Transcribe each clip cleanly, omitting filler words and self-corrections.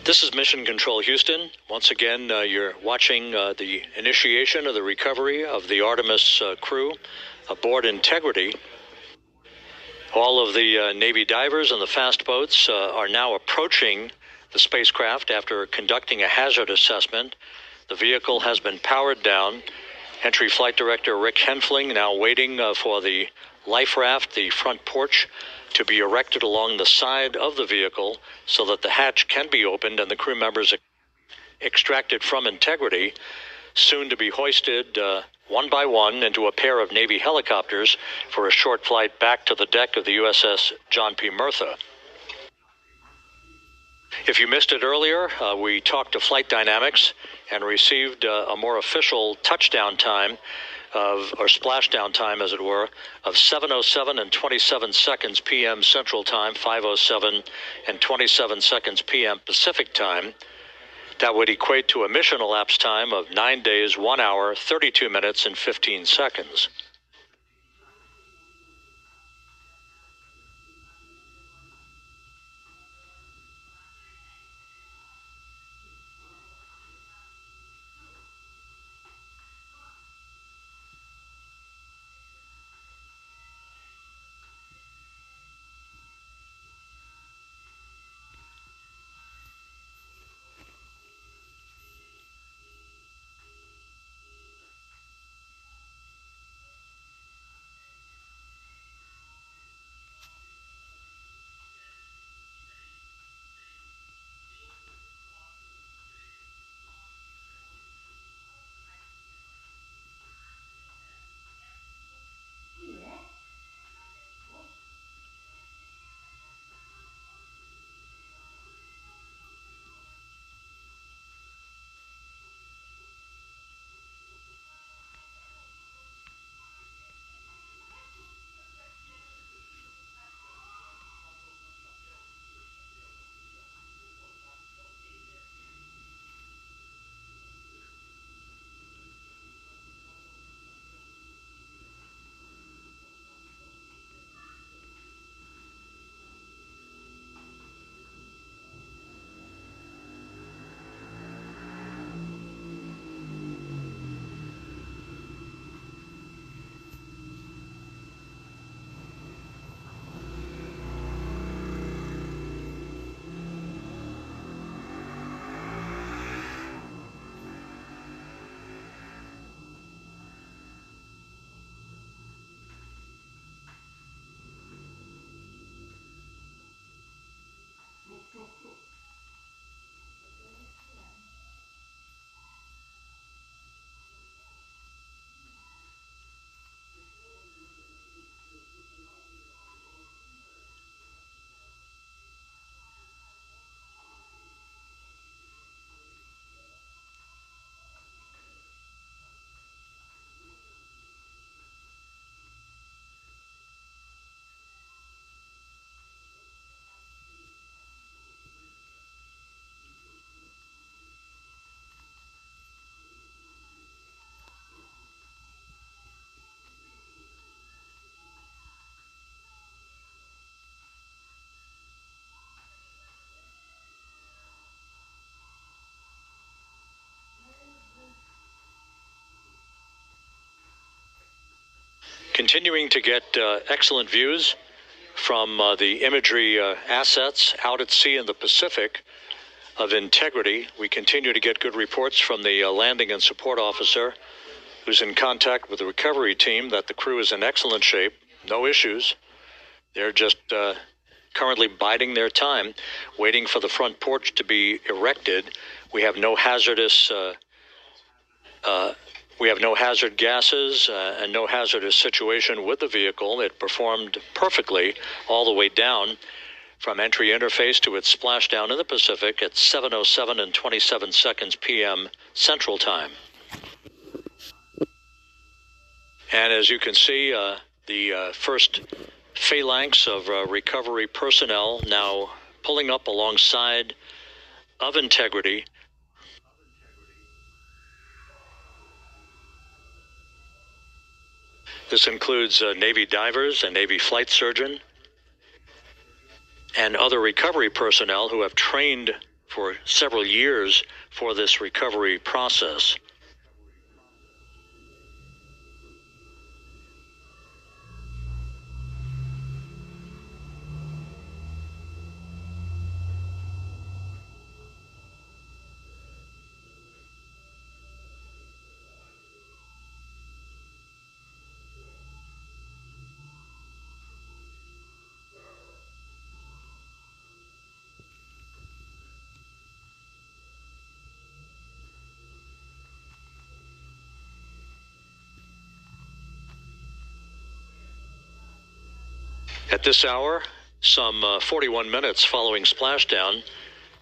This is Mission Control Houston. Once again, you're watching the initiation of the recovery of the Artemis crew aboard Integrity. All of the Navy divers and the fast boats are now approaching the spacecraft after conducting a hazard assessment. The vehicle has been powered down. Entry Flight Director Rick Henfling now waiting for the life raft, the front porch, to be erected along the side of the vehicle so that the hatch can be opened and the crew members extracted from Integrity, soon to be hoisted one by one into a pair of Navy helicopters for a short flight back to the deck of the USS John P. Murtha. If you missed it earlier, we talked to Flight Dynamics and received a more official touchdown time or splashdown time, as it were, of 7:07 and 27 seconds p.m. Central Time, 5:07 and 27 seconds p.m. Pacific Time. That would equate to a mission elapsed time of 9 days, 1 hour, 32 minutes, and 15 seconds. Continuing to get excellent views from the imagery assets out at sea in the Pacific of Integrity. We continue to get good reports from the landing and support officer who's in contact with the recovery team that the crew is in excellent shape, no issues. They're just currently biding their time, waiting for the front porch to be erected. We have no hazardous hazard gases and no hazardous situation with the vehicle. It performed perfectly all the way down from entry interface to its splashdown in the Pacific at 7:07 and 27 seconds p.m. Central Time. And as you can see, the first phalanx of recovery personnel now pulling up alongside of Integrity. This includes Navy divers, a Navy flight surgeon, and other recovery personnel who have trained for several years for this recovery process. At this hour, some 41 minutes following splashdown,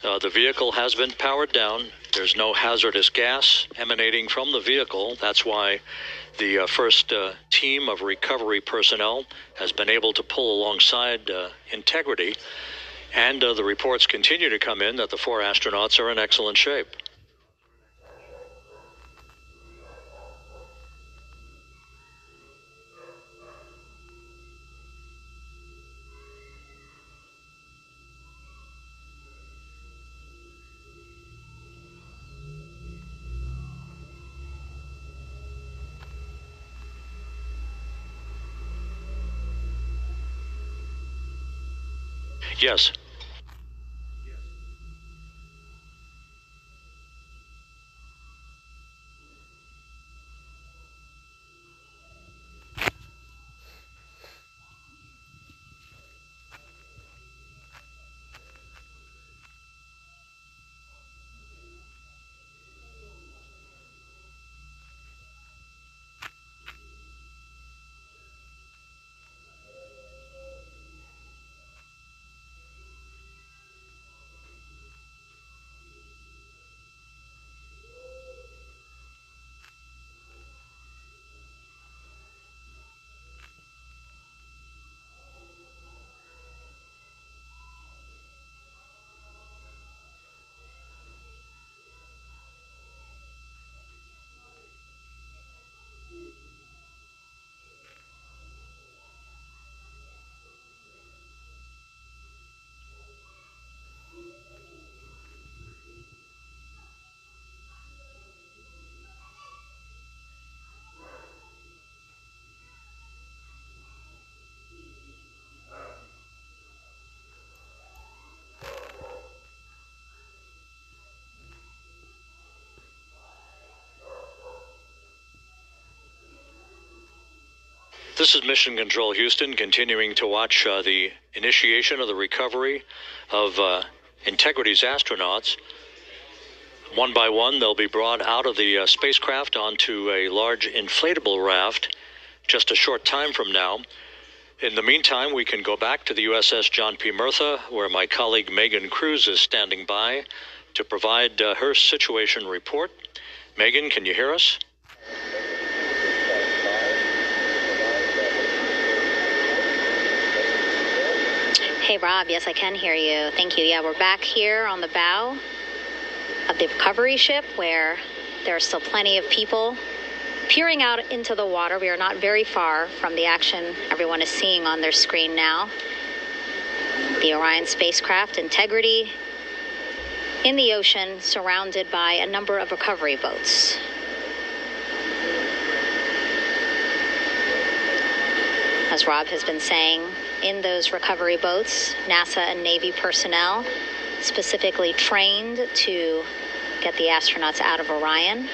the vehicle has been powered down. There's no hazardous gas emanating from the vehicle. That's why the first team of recovery personnel has been able to pull alongside Integrity. And the reports continue to come in that the 4 astronauts are in excellent shape. Yes. This is Mission Control Houston, continuing to watch the initiation of the recovery of Integrity's astronauts. One by one, they'll be brought out of the spacecraft onto a large inflatable raft just a short time from now. In the meantime, we can go back to the USS John P. Murtha, where my colleague Megan Cruz is standing by to provide her situation report. Megan, can you hear us? Hey, Rob. Yes, I can hear you. Thank you. Yeah, we're back here on the bow of the recovery ship where there are still plenty of people peering out into the water. We are not very far from the action everyone is seeing on their screen now. The Orion spacecraft, Integrity, in the ocean, surrounded by a number of recovery boats. As Rob has been saying, in those recovery boats, NASA and Navy personnel specifically trained to get the astronauts out of Orion.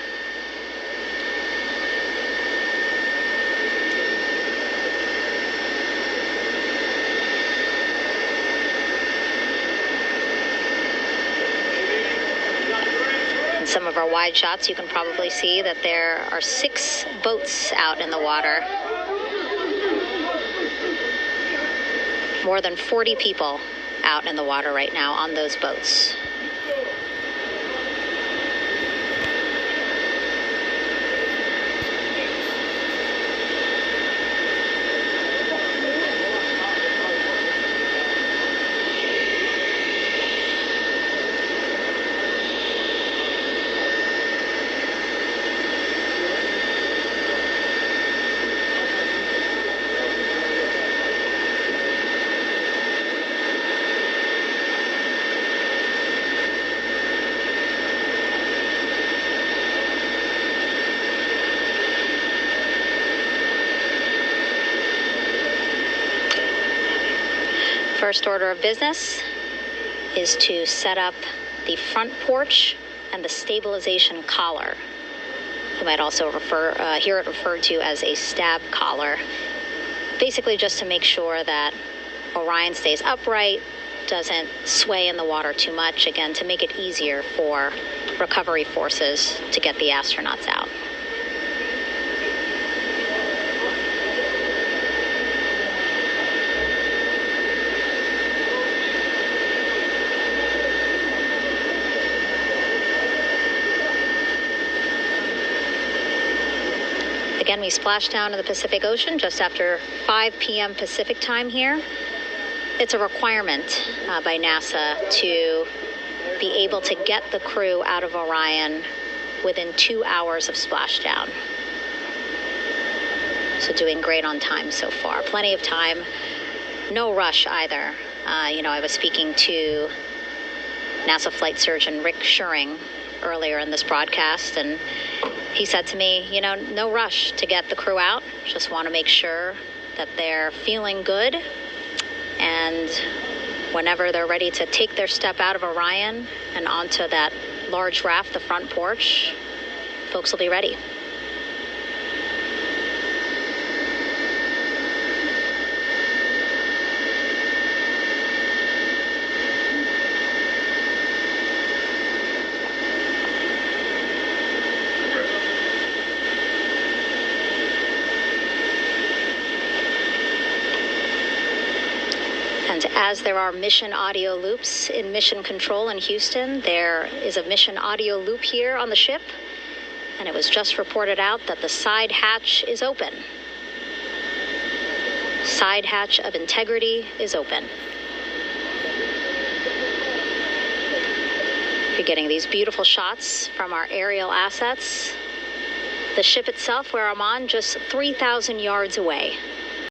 In some of our wide shots, you can probably see that there are 6 boats out in the water. More than 40 people out in the water right now on those boats. first order of business is to set up the front porch and the stabilization collar. You might also hear it referred to as a stab collar. Basically just to make sure that Orion stays upright, doesn't sway in the water too much, again, to make it easier for recovery forces to get the astronauts out. Again, we splashed down to the Pacific Ocean just after 5 p.m. Pacific time here. It's a requirement by NASA to be able to get the crew out of Orion within 2 hours of splashdown. So doing great on time so far. Plenty of time. No rush either. I was speaking to NASA flight surgeon Rick Schuring earlier in this broadcast, and he said to me, no rush to get the crew out. Just want to make sure that they're feeling good. And whenever they're ready to take their step out of Orion and onto that large raft, the front porch, folks will be ready. And as there are mission audio loops in Mission Control in Houston, there is a mission audio loop here on the ship, and it was just reported out that the side hatch is open. Side hatch of integrity is open. You're getting these beautiful shots from our aerial assets. The ship itself, where I'm on, just 3,000 yards away.